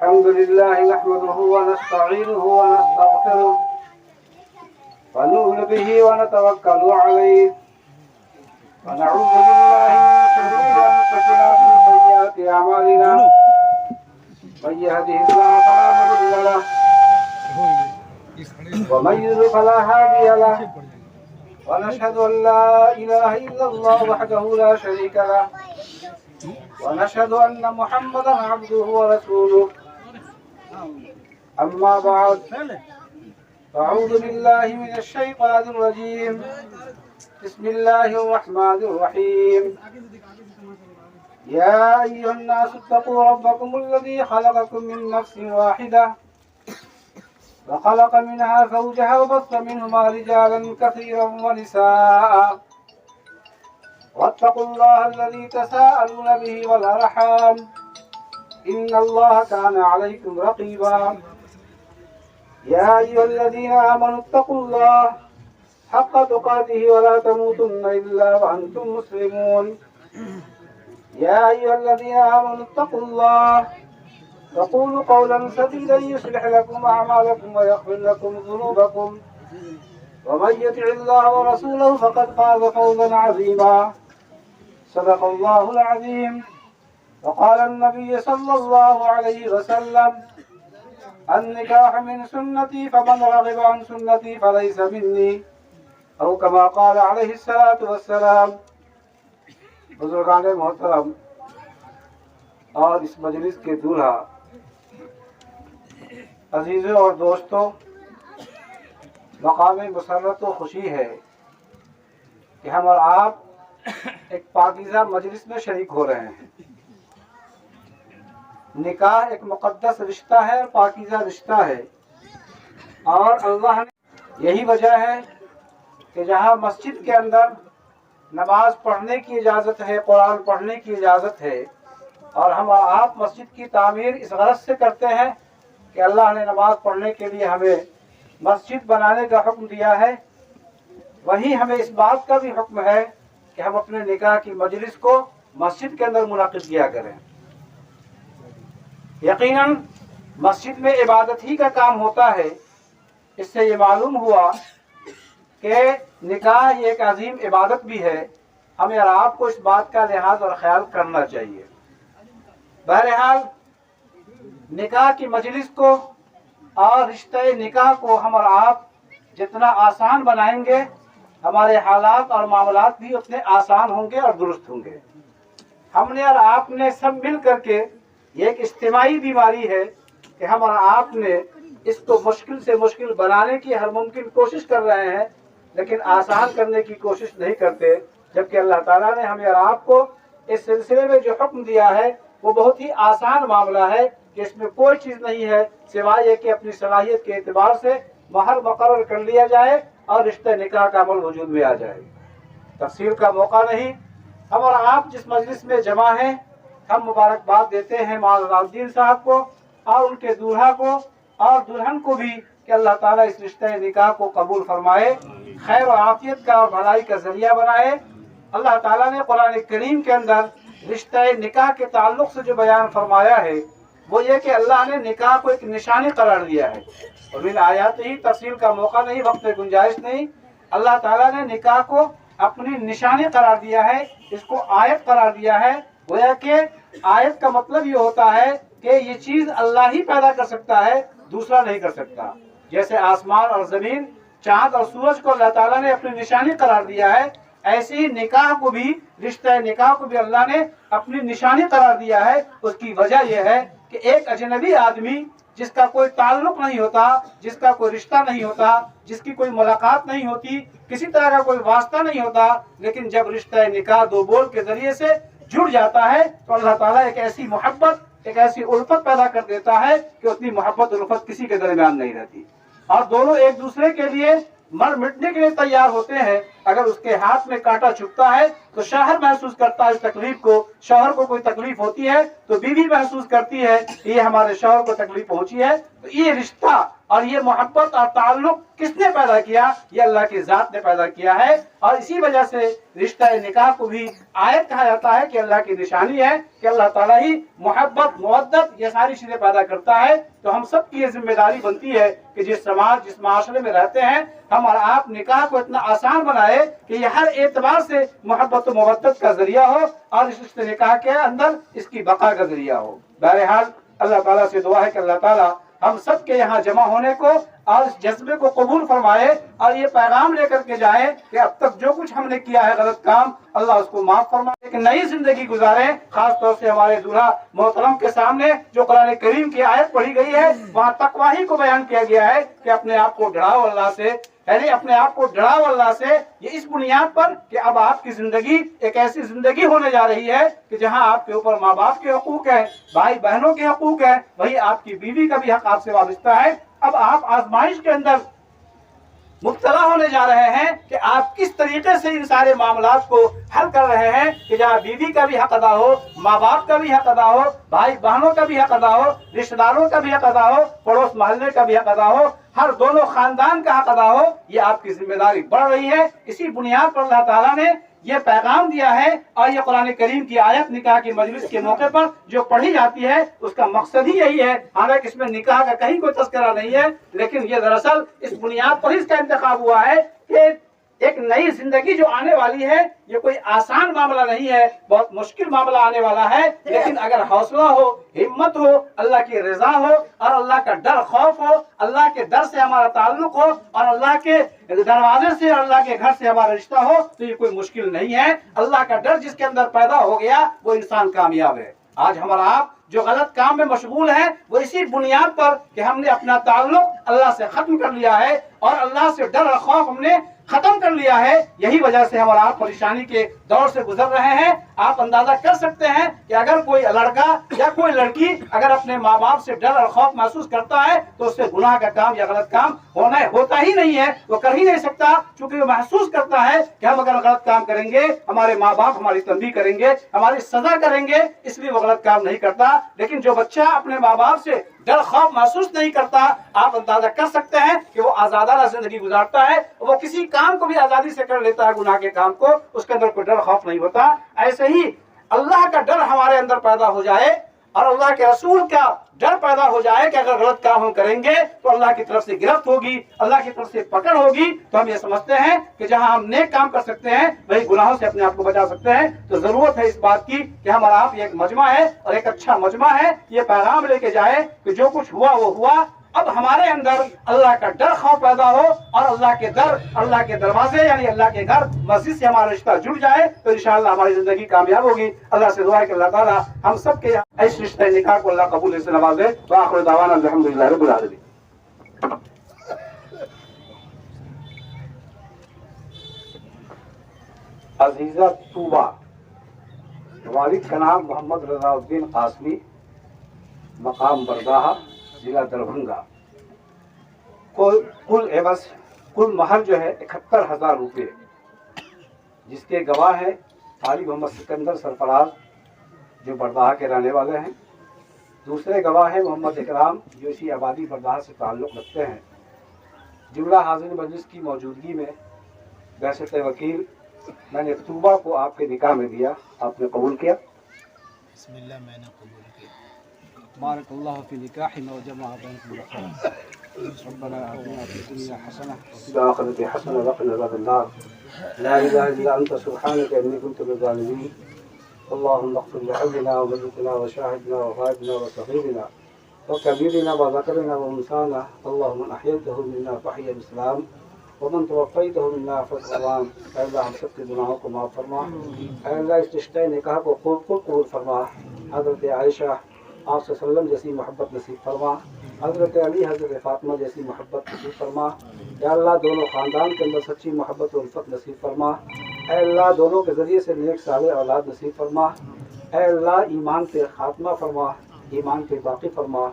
الحمد لله نحمده ونستعينه ونستغفره ونؤمن به ونتوكل عليه ونعوذ بالله من شرور أنفسنا ومن سيئات أعمالنا من يهده الله فلا مضل له ومن يضلل فلا هادي له ونشهد أن لا إله إلا الله وحده لا شريك له ونشهد أن محمدا عبده ورسوله أما بعد أعوذ بالله من الشيطان الرجيم بسم الله الرحمن الرحيم يا أيها الناس اتقوا ربكم الذي خلقكم من نفس واحدة وخلق منها زوجها وبث منهما رجالا كثيرا ونساء واتقوا الله الذي تساءلون به والأرحام إن الله كان عليكم رقيبا يا أيها الذين آمنوا اتقوا الله حق تقاته ولا تموتن إلا وأنتم مسلمون يا أيها الذين آمنوا اتقوا الله وقولوا قولا سديدا يصلح لكم أعمالكم ويغفر لكم ذنوبكم ومن يطع الله ورسوله فقد فاز فوزا عظيما صدق الله العظيم وقال النبي صلى الله عليه وسلم النكاح من سنتي فمن رغب عن سنتي فليس مني او كما قال عليه الصلاة والسلام. بزرگان محترم اور اس مجلس کے دولہا عزیزوں اور دوستوں، مقام مسرت و خوشی ہے کہ ہم اور آپ ایک پاکیزہ مجلس میں شریک ہو رہے ہیں. نکاح ایک مقدس رشتہ ہے، پاکیزہ رشتہ ہے، اور اللہ نے یہی وجہ ہے کہ جہاں مسجد کے اندر نماز پڑھنے کی اجازت ہے، قرآن پڑھنے کی اجازت ہے، اور ہم آپ مسجد کی تعمیر اس غرض سے کرتے ہیں کہ اللہ نے نماز پڑھنے کے لیے ہمیں مسجد بنانے کا حکم دیا ہے، وہی ہمیں اس بات کا بھی حکم ہے کہ ہم اپنے نکاح کی مجلس کو مسجد کے اندر منعقد کیا کریں. یقیناً مسجد میں عبادت ہی کا کام ہوتا ہے. اس سے یہ معلوم ہوا کہ نکاح یہ ایک عظیم عبادت بھی ہے. ہمیں اور آپ کو اس بات کا لحاظ اور خیال کرنا چاہیے. بہرحال نکاح کی مجلس کو اور رشتہ نکاح کو ہم اور آپ جتنا آسان بنائیں گے، ہمارے حالات اور معاملات بھی اتنے آسان ہوں گے اور درست ہوں گے. ہم نے اور آپ نے سب مل کر کے یہ ایک اجتماعی بیماری ہے کہ ہم اور آپ نے اس کو مشکل سے مشکل بنانے کی ہر ممکن کوشش کر رہے ہیں، لیکن آسان کرنے کی کوشش نہیں کرتے. جبکہ اللہ تعالیٰ نے ہمیں اور آپ کو اس سلسلے میں جو حکم دیا ہے وہ بہت ہی آسان معاملہ ہے کہ اس میں کوئی چیز نہیں ہے سوائے یہ کہ اپنی صلاحیت کے اعتبار سے مہر مقرر کر لیا جائے اور رشتہ نکاح کا عمل وجود میں آ جائے. تفصیل کا موقع نہیں. ہم اور آپ جس مجلس میں جمع ہیں، ہم مبارکباد دیتے ہیں معاذ الدین صاحب کو اور ان کے دولہا کو اور دلہن کو بھی کہ اللہ تعالیٰ اس رشتہ نکاح کو قبول فرمائے، خیر و عافیت کا اور بھلائی کا ذریعہ بنائے. اللہ تعالیٰ نے قرآن کریم کے اندر رشتہ نکاح کے تعلق سے جو بیان فرمایا ہے وہ یہ کہ اللہ نے نکاح کو ایک نشانی قرار دیا ہے. اور من آیات ہی تفصیل کا موقع نہیں، وقت گنجائش نہیں. اللہ تعالیٰ نے نکاح کو اپنی نشانی قرار دیا ہے، اس کو آیت قرار دیا ہے. گویا کہ آیت کا مطلب یہ ہوتا ہے کہ یہ چیز اللہ ہی پیدا کر سکتا ہے، دوسرا نہیں کر سکتا. جیسے آسمان اور زمین، چاند اور سورج کو اللہ تعالیٰ نے اپنی نشانی قرار دیا ہے، ایسے ہی نکاح کو بھی، رشتہ نکاح کو بھی اللہ نے اپنی نشانی قرار دیا ہے. اس کی وجہ یہ ہے کہ ایک اجنبی آدمی جس کا کوئی تعلق نہیں ہوتا، جس کا کوئی رشتہ نہیں ہوتا، جس کی کوئی ملاقات نہیں ہوتی، کسی طرح کا کوئی واسطہ نہیں ہوتا، لیکن جب رشتہ نکاح دو بول کے ذریعے سے جڑ جاتا ہے تو اللہ تعالیٰ ایک ایسی محبت، ایک ایسی الفت پیدا کر دیتا ہے کہ اتنی محبت الفت کسی کے درمیان نہیں رہتی، اور دونوں ایک دوسرے کے لیے مر مٹنے کے لیے تیار ہوتے ہیں. اگر اس کے ہاتھ میں کانٹا چھپتا ہے تو شوہر محسوس کرتا ہے اس تکلیف کو، شوہر کو کوئی تکلیف ہوتی ہے تو بیوی محسوس کرتی ہے کہ یہ ہمارے شوہر کو تکلیف پہنچی ہے. تو یہ رشتہ اور یہ محبت اور تعلق کس نے پیدا کیا؟ یہ اللہ کی ذات نے پیدا کیا ہے، اور اسی وجہ سے رشتہ نکاح کو بھی آیت کہا جاتا ہے کہ اللہ کی نشانی ہے کہ اللہ تعالیٰ ہی محبت مودت یہ ساری چیزیں پیدا کرتا ہے۔ تو ہم سب کی یہ ذمہ داری بنتی ہے کہ جس سماج جس معاشرے میں رہتے ہیں ہم اور آپ نکاح کو اتنا آسان بنائے کہ یہ ہر اعتبار سے محبت و مودت کا ذریعہ ہو اور اس رشتے نکاح کے اندر اس کی بقا کا ذریعہ ہو۔ بہرحال اللہ تعالیٰ سے دعا ہے کہ اللہ تعالیٰ ہم سب کے یہاں جمع ہونے کو اور اس جذبے کو قبول فرمائے اور یہ پیغام لے کر کے جائے کہ اب تک جو کچھ ہم نے کیا ہے غلط کام، اللہ اس کو معاف فرمائے، ایک نئی زندگی گزارے۔ خاص طور سے ہمارے دولہا محترم کے سامنے جو قرآن کریم کی آیت پڑھی گئی ہے وہاں تقوی ہی کو بیان کیا گیا ہے کہ اپنے آپ کو ڈراؤ اللہ سے، یعنی اپنے آپ کو ڈراؤ اللہ سے، یہ اس بنیاد پر کہ اب آپ کی زندگی ایک ایسی زندگی ہونے جا رہی ہے کہ جہاں آپ کے اوپر ماں باپ کے حقوق ہیں، بھائی بہنوں کے حقوق ہیں، وہی آپ کی بیوی کا بھی حق آپ سے وابستہ ہے۔ اب آپ آزمائش کے اندر مبتلا ہونے جا رہے ہیں کہ آپ کس طریقے سے ان سارے معاملات کو حل کر رہے ہیں کہ جہاں بیوی کا بھی حق ادا ہو، ماں باپ کا بھی حق ادا ہو، بھائی بہنوں کا بھی حق ادا ہو، رشتہ داروں کا بھی حق ادا ہو، پڑوس محلے کا بھی حق ادا ہو، ہر دونوں خاندان کا حق ادا ہو۔ یہ آپ کی ذمہ داری بڑھ رہی ہے۔ اسی بنیاد پر اللہ تعالیٰ نے یہ پیغام دیا ہے اور یہ قرآن کریم کی آیت نکاح کی مجلس کے موقع پر جو پڑھی جاتی ہے اس کا مقصد ہی یہی ہے۔ حالانکہ اس میں نکاح کا کہیں کوئی تذکرہ نہیں ہے، لیکن یہ دراصل اس بنیاد پر اس کا انتخاب ہوا ہے کہ ایک نئی زندگی جو آنے والی ہے یہ کوئی آسان معاملہ نہیں ہے، بہت مشکل معاملہ آنے والا ہے، لیکن اگر حوصلہ ہو، ہمت ہو، اللہ کی رضا ہو اور اللہ کا ڈر خوف ہو، اللہ کے در سے ہمارا تعلق ہو اور اللہ کے دروازے سے اور اللہ کے گھر سے ہمارا رشتہ ہو تو یہ کوئی مشکل نہیں ہے۔ اللہ کا ڈر جس کے اندر پیدا ہو گیا وہ انسان کامیاب ہے۔ آج ہمارا آپ جو غلط کام میں مشغول ہے وہ اسی بنیاد پر کہ ہم نے اپنا تعلق اللہ سے ختم کر لیا ہے اور اللہ سے ڈر اور خوف ہم نے ختم کر لیا ہے، یہی وجہ سے ہمارا آپ پریشانی کے دور سے گزر رہے ہیں۔ آپ اندازہ کر سکتے ہیں کہ اگر کوئی لڑکا یا کوئی لڑکی اگر اپنے ماں باپ سے ڈر اور خوف محسوس کرتا ہے تو اس سے گناہ کا کام یا غلط کام ہوتا ہی نہیں ہے، وہ کر ہی نہیں سکتا، چونکہ وہ محسوس کرتا ہے کہ ہم اگر غلط کام کریں گے ہمارے ماں باپ ہماری تنبیہ کریں گے، ہماری سزا کریں گے، اس لیے وہ غلط کام نہیں کرتا۔ لیکن جو بچہ اپنے ماں باپ سے ڈر خوف محسوس نہیں کرتا، آپ اندازہ کر سکتے ہیں کہ وہ آزادانہ زندگی گزارتا ہے، وہ کسی کام کو بھی آزادی سے کر لیتا ہے، گناہ کے کام کو، اس کے اندر کوئی ڈر خوف نہیں ہوتا۔ ایسے ہی اللہ کا ڈر ہمارے اندر پیدا ہو جائے اور اللہ کے رسول کا ڈر پیدا ہو جائے کہ اگر غلط کام ہم کریں گے تو اللہ کی طرف سے گرفت ہوگی، اللہ کی طرف سے پکڑ ہوگی، تو ہم یہ سمجھتے ہیں کہ جہاں ہم نیک کام کر سکتے ہیں وہی گناہوں سے اپنے آپ کو بچا سکتے ہیں۔ تو ضرورت ہے اس بات کی کہ ہمارا آپ یہ ایک مجمع ہے اور ایک اچھا مجمع ہے، یہ پیغام لے کے جائے کہ جو کچھ ہوا وہ ہوا، اب ہمارے اندر اللہ کا ڈر خوف پیدا ہو اور اللہ کے در اللہ کے دروازے یعنی اللہ کے گھر مسجد سے ہمارا رشتہ جڑ جائے تو انشاءاللہ ہماری زندگی کامیاب ہوگی۔ اللہ سے دعا ہے کہ اللہ تعالیٰ ہم سب کے اس رشتہ نکاح کو اللہ قبول سے نوازے۔ وآخر دعوانا الحمدللہ رب العالمین۔ عزیزہ طوبہ، والد کا نام محمد رضا الدین قاسمی، مقام برداہا، ضلع دربھنگا۔ کل عوض کل مہر جو ہے 71,000 روپے، جس کے گواہ ہیں قاری محمد سکندر سرفراز جو برداہا کے رہنے والے ہیں، دوسرے گواہ ہیں محمد اکرام جو اسی آبادی برداہا سے تعلق رکھتے ہیں۔ جملہ حاضرین مجلس کی موجودگی میں بحثت وکیل میں نے طوبہ کو آپ کے نکاح میں دیا، آپ نے قبول کیا؟ بسم اللہ، میں نے قبول کیا۔ بارک اللہ فی نکاحنا وجمع بینکم بالخیر۔ ربنا آتنا فی الدنیا حسنہ وفی الآخرۃ حسنہ وقنا عذاب النار۔ لا الہ الا انت سبحانک انی کنت من الظالمین۔ اللهم اغفر لحينا وميتنا وشاهدنا وغائبنا وصغيرنا وكبيرنا وذكرنا وانثانا، اللهم من احييته منا فحي الاسلام ومن توفیتہ منا فالسلام۔ اے اللہ ہم سب کے گناہوں کو معاف فرما، اے اللہ اس رشتہ نکاح کو خوب قبول فرما، حضرت عائشہ آپ صلی اللہ علیہ وسلم جیسی محبت نصیب فرما، حضرت علی حضرت فاطمہ جیسی محبت نصیب فرما، یا اللہ دونوں خاندان کے اندر سچی محبت و الفت نصیب فرما، اے اللہ دونوں کے ذریعے سے نیک صالح اولاد نصیب فرما، اے اللہ ایمان پہ خاتمہ فرما، ایمان پہ باقی فرما،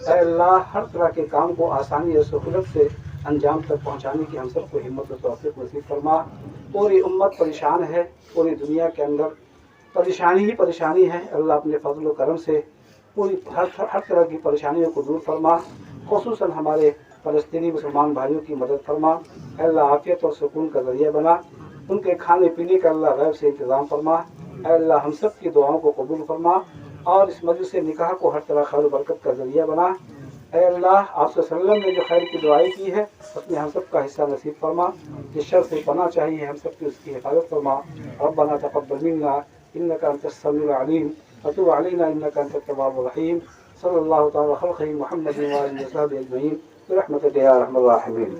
اے اللہ ہر طرح کے کام کو آسانی اور سہولت سے انجام تک پہنچانے کی ہم سب کو ہمت و توفیق نصیب فرما۔ پوری امت پریشان ہے، پوری دنیا کے اندر پریشانی ہی پریشانی ہے، اللہ اپنے فضل و کرم سے پوری ہر طرح کی پریشانیوں کو دور فرما، خصوصاً ہمارے فلسطینی مسلمان بھائیوں کی مدد فرما، اے اللہ عافیت اور سکون کا ذریعہ بنا، ان کے کھانے پینے کا اللہ غیب سے انتظام فرما، اے اللہ ہم سب کی دعاؤں کو قبول فرما اور اس مجلس نکاح کو ہر طرح خیر و برکت کا ذریعہ بنا۔ اے اللہ آپ صلی اللہ علیہ وسلم نے جو خیر کی دعائیں کی ہے اس میں ہم سب کا حصہ نصیب فرما، جس شر سے پناہ چاہیے ہم سب کی اس کی حفاظت فرما۔ ربنا تقبل منا انك انت السميع العليم وتب علينا انك انت التواب الرحيم، صلی اللہ تعالی خلقہ محمد وآلہ وصحبہ اجمعین برحمتک یا ارحم الراحمین۔